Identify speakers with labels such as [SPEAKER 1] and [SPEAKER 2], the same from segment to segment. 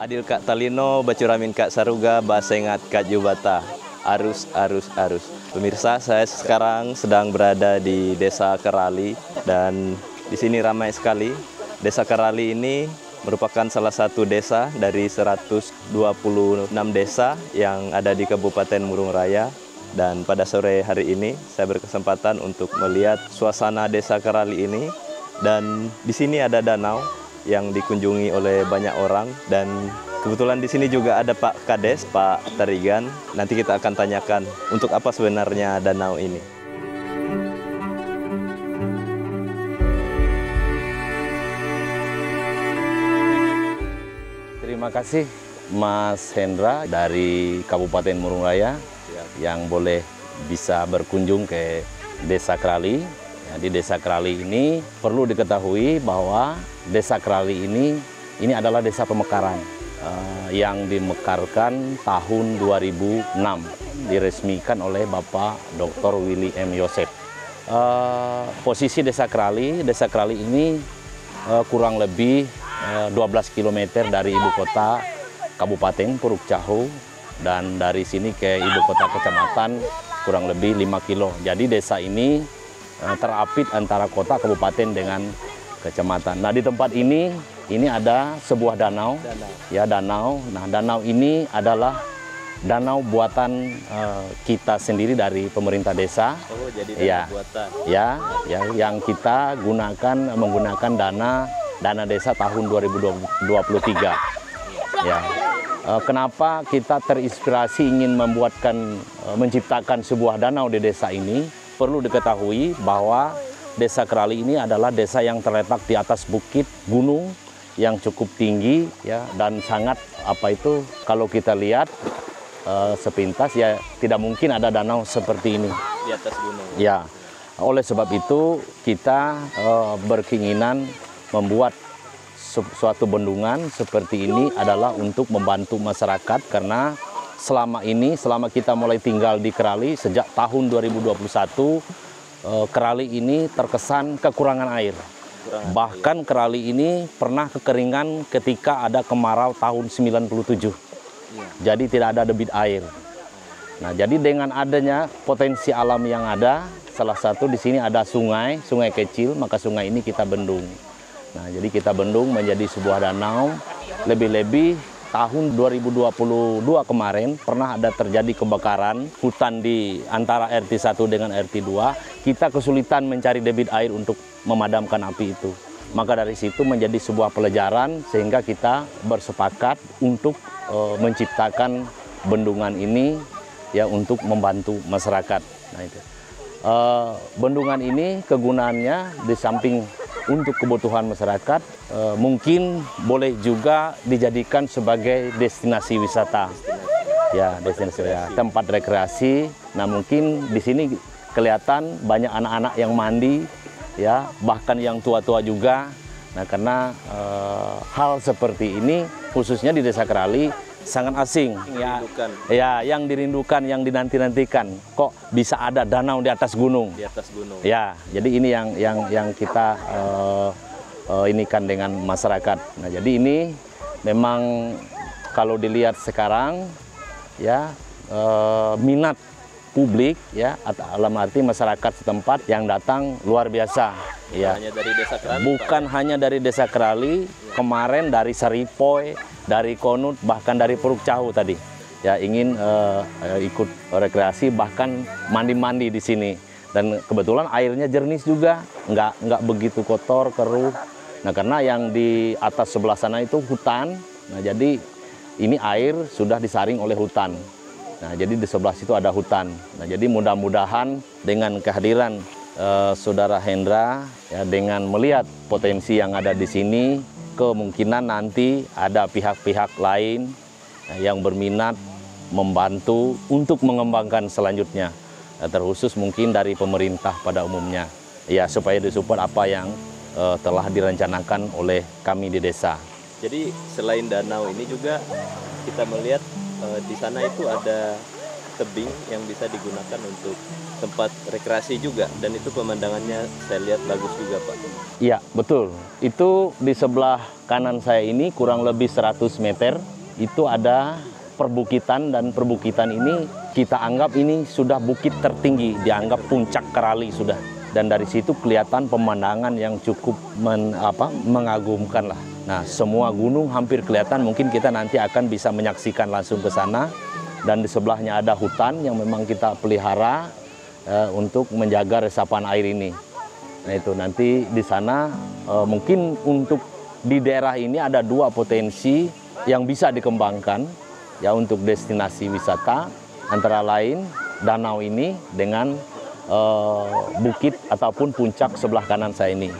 [SPEAKER 1] Adil Kak Talino, Bacuramin Kak Saruga, Basengat Kak Jubata. Arus, arus, arus. Pemirsa, saya sekarang sedang berada di Desa Kerali dan di sini ramai sekali. Desa Kerali ini merupakan salah satu desa dari 126 desa yang ada di Kabupaten Murung Raya. Dan pada sore hari ini saya berkesempatan untuk melihat suasana Desa Kerali ini. Dan di sini ada danau yang dikunjungi oleh banyak orang, dan kebetulan di sini juga ada Pak Kades, Pak Tarigan. Nanti kita akan tanyakan untuk apa sebenarnya danau ini.
[SPEAKER 2] Terima kasih Mas Hendra dari Kabupaten Murung Raya yang boleh bisa berkunjung ke Desa Kerali. Di Desa Kerali ini perlu diketahui bahwa Desa Kerali ini adalah desa pemekaran yang dimekarkan tahun 2006, diresmikan oleh Bapak Dr. Willy M. Yosef. Posisi Desa Kerali ini kurang lebih 12 km dari ibu kota Kabupaten Puruk Cahu, dan dari sini ke ibu kota kecamatan kurang lebih 5 km. Jadi desa ini terapit antara kota kabupaten dengan kecamatan. Nah, di tempat ini ada sebuah danau. Ya, danau. Nah, danau ini adalah danau buatan kita sendiri dari pemerintah desa.
[SPEAKER 1] Oh, jadi danau buatan.
[SPEAKER 2] Ya, yang kita menggunakan dana desa tahun 2023. Ya. Kenapa kita terinspirasi ingin menciptakan sebuah danau di desa ini? Perlu diketahui bahwa Desa Kerali ini adalah desa yang terletak di atas bukit gunung yang cukup tinggi, ya, dan sangat kalau kita lihat sepintas ya tidak mungkin ada danau seperti ini
[SPEAKER 1] di atas gunung.
[SPEAKER 2] Ya, oleh sebab itu kita berkeinginan membuat suatu bendungan seperti ini adalah untuk membantu masyarakat, karena selama kita mulai tinggal di Kerali sejak tahun 2021, Kerali ini terkesan kekurangan air. Bahkan Kerali ini pernah kekeringan ketika ada kemarau tahun 97. Jadi tidak ada debit air. Nah, jadi dengan adanya potensi alam yang ada, salah satu di sini ada sungai kecil, maka sungai ini kita bendung. Nah, jadi kita bendung menjadi sebuah danau. Lebih-lebih tahun 2022 kemarin pernah ada terjadi kebakaran hutan di antara RT 1 dengan RT 2. Kita kesulitan mencari debit air untuk memadamkan api itu. Maka dari situ menjadi sebuah pelajaran sehingga kita bersepakat untuk menciptakan bendungan ini ya untuk membantu masyarakat. Nah, itu. Bendungan ini kegunaannya di samping untuk kebutuhan masyarakat, mungkin boleh juga dijadikan sebagai destinasi wisata. Ya, destinasi ya, tempat rekreasi. Nah, mungkin di sini kelihatan banyak anak-anak yang mandi, ya, bahkan yang tua-tua juga. Nah, karena hal seperti ini khususnya di Desa Kerali sangat asing, ya, yang dirindukan, yang dinanti-nantikan. Kok bisa ada danau di atas gunung?
[SPEAKER 1] Di atas gunung.
[SPEAKER 2] Ya, jadi ini yang kita inikan dengan masyarakat. Nah, jadi ini memang kalau dilihat sekarang, ya, minat publik, ya, dalam arti masyarakat setempat yang datang luar biasa. Ya.
[SPEAKER 1] Hanya dari Desa Kerali,
[SPEAKER 2] bukan
[SPEAKER 1] Pak.
[SPEAKER 2] Hanya dari Desa Kerali, kemarin dari Saripoi, dari Konut, bahkan dari Puruk Cahu tadi. Ya, ingin ikut rekreasi, bahkan mandi-mandi di sini. Dan kebetulan airnya jernih juga, nggak begitu kotor, keruh. Nah, karena yang di atas sebelah sana itu hutan, nah jadi ini air sudah disaring oleh hutan. Nah, jadi di sebelah situ ada hutan. Nah, jadi mudah-mudahan dengan kehadiran Saudara Hendra, ya, dengan melihat potensi yang ada di sini, kemungkinan nanti ada pihak-pihak lain yang berminat membantu untuk mengembangkan selanjutnya, terkhusus mungkin dari pemerintah pada umumnya, ya, supaya disupport apa yang telah direncanakan oleh kami di desa.
[SPEAKER 1] Jadi selain danau ini juga kita melihat di sana itu ada tebing yang bisa digunakan untuk tempat rekreasi juga, dan itu pemandangannya saya lihat bagus juga, Pak.
[SPEAKER 2] Iya, betul. Itu di sebelah kanan saya ini kurang lebih 100 meter itu ada perbukitan, dan perbukitan ini kita anggap ini sudah bukit tertinggi, dianggap puncak Kerali sudah. Dan dari situ kelihatan pemandangan yang cukup mengagumkan lah. Nah, semua gunung hampir kelihatan, mungkin kita nanti akan bisa menyaksikan langsung ke sana. Dan di sebelahnya ada hutan yang memang kita pelihara untuk menjaga resapan air ini. Nah itu nanti di sana mungkin untuk di daerah ini ada 2 potensi yang bisa dikembangkan ya untuk destinasi wisata, antara lain danau ini dengan bukit ataupun puncak sebelah kanan saya ini.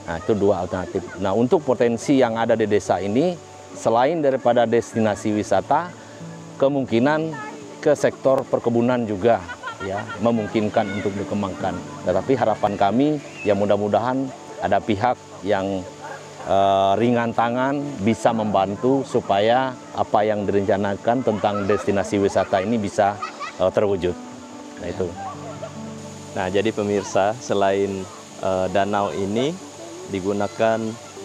[SPEAKER 2] Nah itu 2 alternatif. Nah untuk potensi yang ada di desa ini, selain daripada destinasi wisata, kemungkinan ke sektor perkebunan juga ya memungkinkan untuk dikembangkan. Tetapi harapan kami ya mudah-mudahan ada pihak yang ringan tangan bisa membantu supaya apa yang direncanakan tentang destinasi wisata ini bisa terwujud. Nah itu.
[SPEAKER 1] Nah, jadi pemirsa, selain danau ini digunakan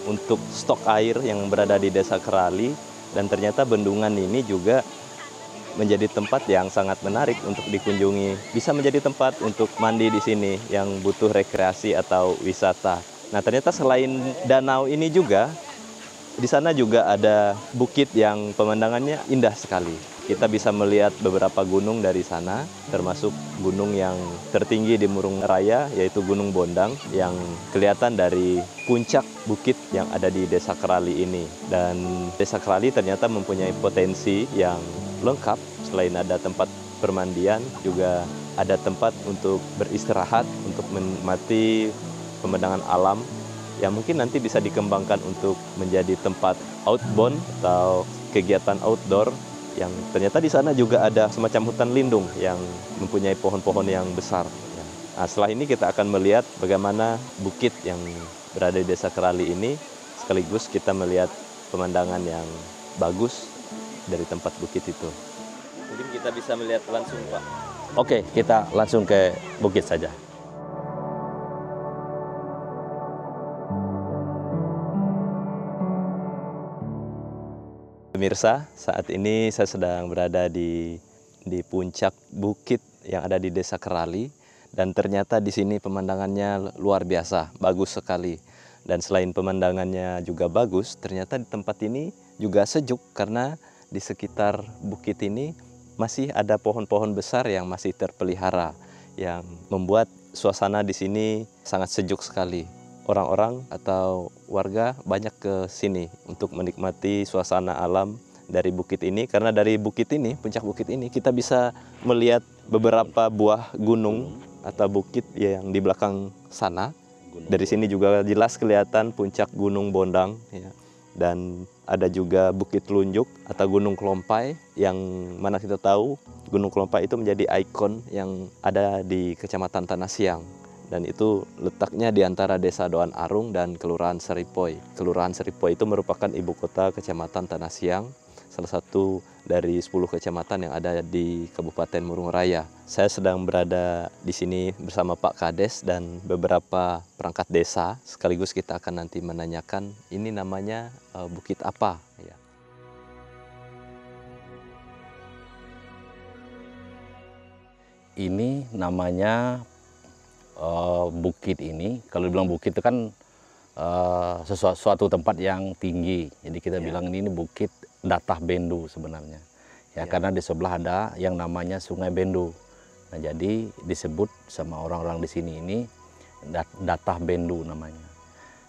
[SPEAKER 1] untuk stok air yang berada di Desa Kerali, dan ternyata bendungan ini juga menjadi tempat yang sangat menarik untuk dikunjungi. Bisa menjadi tempat untuk mandi di sini yang butuh rekreasi atau wisata. Nah, ternyata selain danau ini juga, di sana juga ada bukit yang pemandangannya indah sekali. Kita bisa melihat beberapa gunung dari sana, termasuk gunung yang tertinggi di Murung Raya, yaitu Gunung Bondang, yang kelihatan dari puncak bukit yang ada di Desa Kerali ini. Dan Desa Kerali ternyata mempunyai potensi yang lengkap. Selain ada tempat permandian, juga ada tempat untuk beristirahat, untuk menikmati pemandangan alam, yang mungkin nanti bisa dikembangkan untuk menjadi tempat outbound atau kegiatan outdoor, yang ternyata di sana juga ada semacam hutan lindung yang mempunyai pohon-pohon yang besar. Nah, setelah ini kita akan melihat bagaimana bukit yang berada di Desa Kerali ini, sekaligus kita melihat pemandangan yang bagus dari tempat bukit itu. Mungkin kita bisa melihat langsung, Pak.
[SPEAKER 2] Oke, kita langsung ke bukit saja.
[SPEAKER 1] Pemirsa, saat ini saya sedang berada di puncak bukit yang ada di Desa Kerali, dan ternyata di sini pemandangannya luar biasa, bagus sekali. Dan selain pemandangannya juga bagus, ternyata di tempat ini juga sejuk karena di sekitar bukit ini masih ada pohon-pohon besar yang masih terpelihara, yang membuat suasana di sini sangat sejuk sekali. Orang-orang atau warga banyak ke sini untuk menikmati suasana alam dari bukit ini, karena dari bukit ini, puncak bukit ini, kita bisa melihat beberapa buah gunung atau bukit yang di belakang sana. Dari sini juga jelas kelihatan puncak Gunung Bondang, ya. Dan ada juga Bukit Telunjuk atau Gunung Kelompai, yang mana kita tahu Gunung Kelompai itu menjadi ikon yang ada di Kecamatan Tanah Siang. Dan itu letaknya di antara Desa Doan Arung dan Kelurahan Seripoi. Kelurahan Seripoi itu merupakan ibu kota Kecamatan Tanah Siang, salah satu dari 10 kecamatan yang ada di Kabupaten Murung Raya. Saya sedang berada di sini bersama Pak Kades dan beberapa perangkat desa. Sekaligus kita akan nanti menanyakan ini namanya bukit apa. Ya.
[SPEAKER 2] Ini namanya bukit ini, kalau dibilang bukit itu kan suatu tempat yang tinggi. Jadi kita bilang ini bukit Datah Bendu sebenarnya. Ya, karena di sebelah ada yang namanya Sungai Bendu. Nah, jadi disebut sama orang-orang di sini ini Datah Bendu namanya.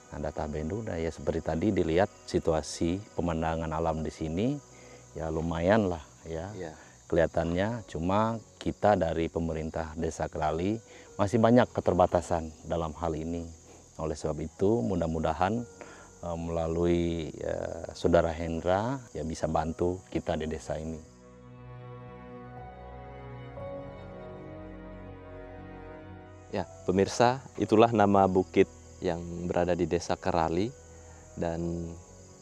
[SPEAKER 2] Nah, Datah Bendu, nah ya seperti tadi dilihat situasi pemandangan alam di sini ya lumayan lah ya. Kelihatannya, cuma kita dari pemerintah Desa Kerali masih banyak keterbatasan dalam hal ini. Oleh sebab itu mudah-mudahan melalui Saudara Hendra ya bisa bantu kita di desa ini.
[SPEAKER 1] Ya, pemirsa, itulah nama bukit yang berada di Desa Kerali, dan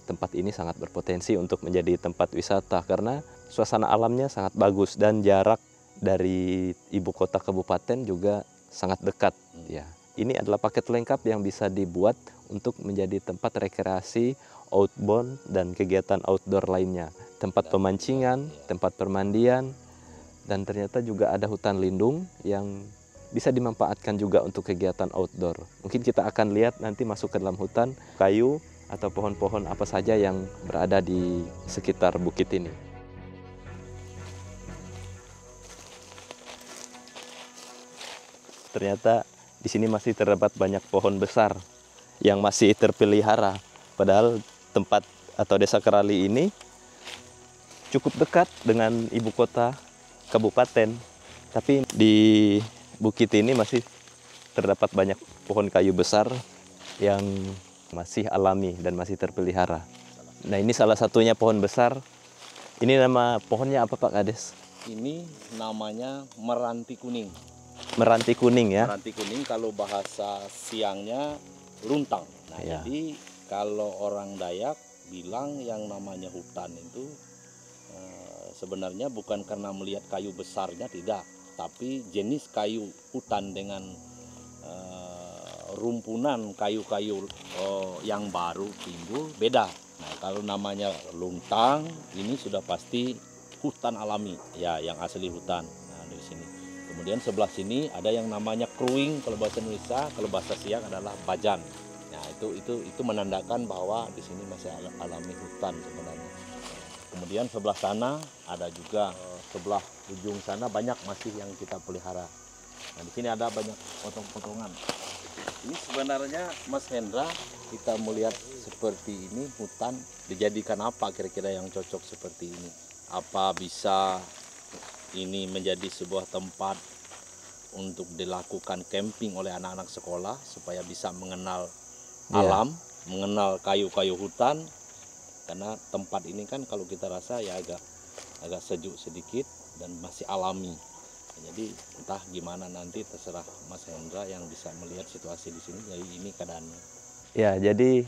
[SPEAKER 1] tempat ini sangat berpotensi untuk menjadi tempat wisata karena suasana alamnya sangat bagus dan jarak dari ibu kota kabupaten juga sangat dekat. Ya, ini adalah paket lengkap yang bisa dibuat untuk menjadi tempat rekreasi outbound dan kegiatan outdoor lainnya. tempat pemancingan, tempat permandian, dan ternyata juga ada hutan lindung yang bisa dimanfaatkan juga untuk kegiatan outdoor. Mungkin kita akan lihat nanti masuk ke dalam hutan, kayu atau pohon-pohon apa saja yang berada di sekitar bukit ini. Ternyata di sini masih terdapat banyak pohon besar yang masih terpelihara. Padahal tempat atau Desa Kerali ini cukup dekat dengan ibu kota kabupaten. Tapi di bukit ini masih terdapat banyak pohon kayu besar yang masih alami dan masih terpelihara. Nah, ini salah satunya pohon besar. Ini nama pohonnya apa Pak Kades?
[SPEAKER 2] Ini namanya meranti kuning.
[SPEAKER 1] Meranti kuning ya?
[SPEAKER 2] Meranti kuning kalau bahasa siangnya luntang. Nah,
[SPEAKER 1] Ya.
[SPEAKER 2] jadi kalau orang Dayak bilang yang namanya hutan itu sebenarnya bukan karena melihat kayu besarnya, tidak. Tapi jenis kayu hutan dengan rumpunan kayu-kayu yang baru timbul beda. Nah, kalau namanya luntang ini sudah pasti hutan alami, ya, yang asli hutan. Nah, di sini. Kemudian sebelah sini ada yang namanya kruing kalau bahasa Indonesia, kalau bahasa Siak adalah bajan. Nah, itu menandakan bahwa di sini masih alami hutan sebenarnya. Kemudian sebelah sana ada juga, sebelah ujung sana banyak masih yang kita pelihara. Nah, di sini ada banyak potong-potongan. Ini sebenarnya Mas Hendra, kita melihat seperti ini hutan dijadikan apa kira-kira yang cocok seperti ini? Apa bisa ini menjadi sebuah tempat untuk dilakukan camping oleh anak-anak sekolah supaya bisa mengenal alam, mengenal kayu-kayu hutan? Karena tempat ini kan kalau kita rasa ya agak sejuk sedikit dan masih alami. Jadi entah gimana nanti terserah Mas Hendra yang bisa melihat situasi di sini. Jadi ini keadaannya.
[SPEAKER 1] Ya, jadi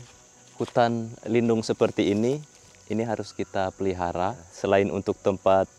[SPEAKER 1] hutan lindung seperti ini harus kita pelihara. Selain untuk tempat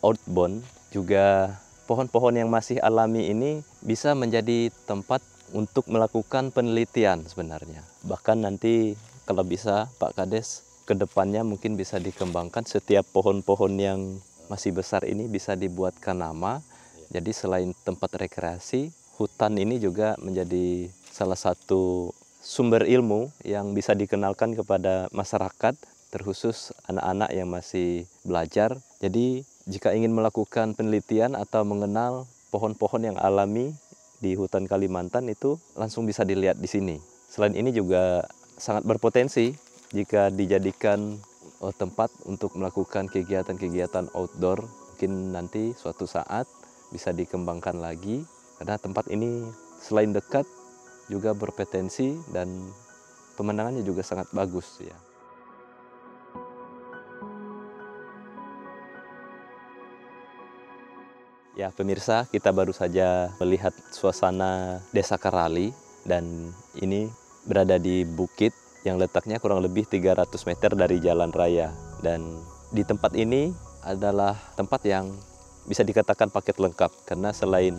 [SPEAKER 1] outbound, juga pohon-pohon yang masih alami ini bisa menjadi tempat untuk melakukan penelitian sebenarnya. Bahkan nanti kalau bisa Pak Kades, kedepannya mungkin bisa dikembangkan setiap pohon-pohon yang masih besar ini bisa dibuatkan nama. Jadi selain tempat rekreasi, hutan ini juga menjadi salah satu sumber ilmu yang bisa dikenalkan kepada masyarakat, terkhusus anak-anak yang masih belajar. Jadi jika ingin melakukan penelitian atau mengenal pohon-pohon yang alami di hutan Kalimantan itu langsung bisa dilihat di sini. Selain ini juga sangat berpotensi jika dijadikan tempat untuk melakukan kegiatan-kegiatan outdoor. Mungkin nanti suatu saat bisa dikembangkan lagi, karena tempat ini selain dekat juga berpotensi dan pemandangannya juga sangat bagus ya. Ya pemirsa, kita baru saja melihat suasana Desa Kerali dan ini berada di bukit yang letaknya kurang lebih 300 meter dari jalan raya. Dan di tempat ini adalah tempat yang bisa dikatakan paket lengkap, karena selain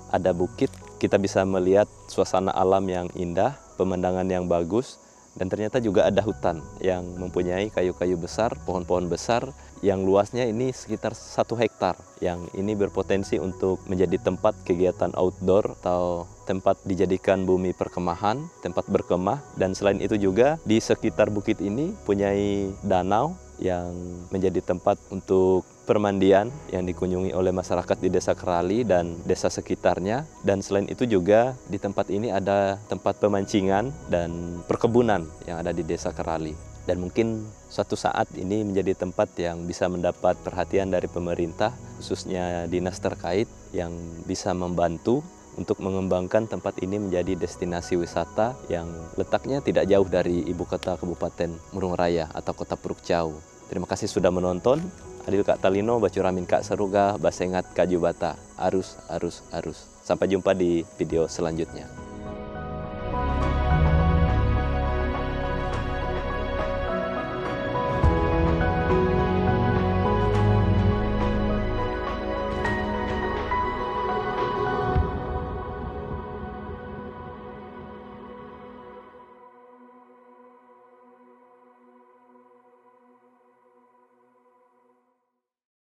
[SPEAKER 1] ada bukit, kita bisa melihat suasana alam yang indah, pemandangan yang bagus, dan ternyata juga ada hutan yang mempunyai kayu-kayu besar, pohon-pohon besar, yang luasnya ini sekitar 1 hektar, yang ini berpotensi untuk menjadi tempat kegiatan outdoor atau tempat dijadikan bumi perkemahan, tempat berkemah. Dan selain itu juga di sekitar bukit ini punyai danau yang menjadi tempat untuk permandian yang dikunjungi oleh masyarakat di Desa Kerali dan desa sekitarnya. Dan selain itu juga di tempat ini ada tempat pemancingan dan perkebunan yang ada di Desa Kerali. Dan mungkin suatu saat ini menjadi tempat yang bisa mendapat perhatian dari pemerintah, khususnya dinas terkait yang bisa membantu untuk mengembangkan tempat ini menjadi destinasi wisata yang letaknya tidak jauh dari ibu kota Kabupaten Murung Raya atau Kota Puruk Jau. Terima kasih sudah menonton. Adil Kak Talino, Bacuramin Kak Saruga, Basengat Kak Jubata. Arus, arus, arus. Sampai jumpa di video selanjutnya.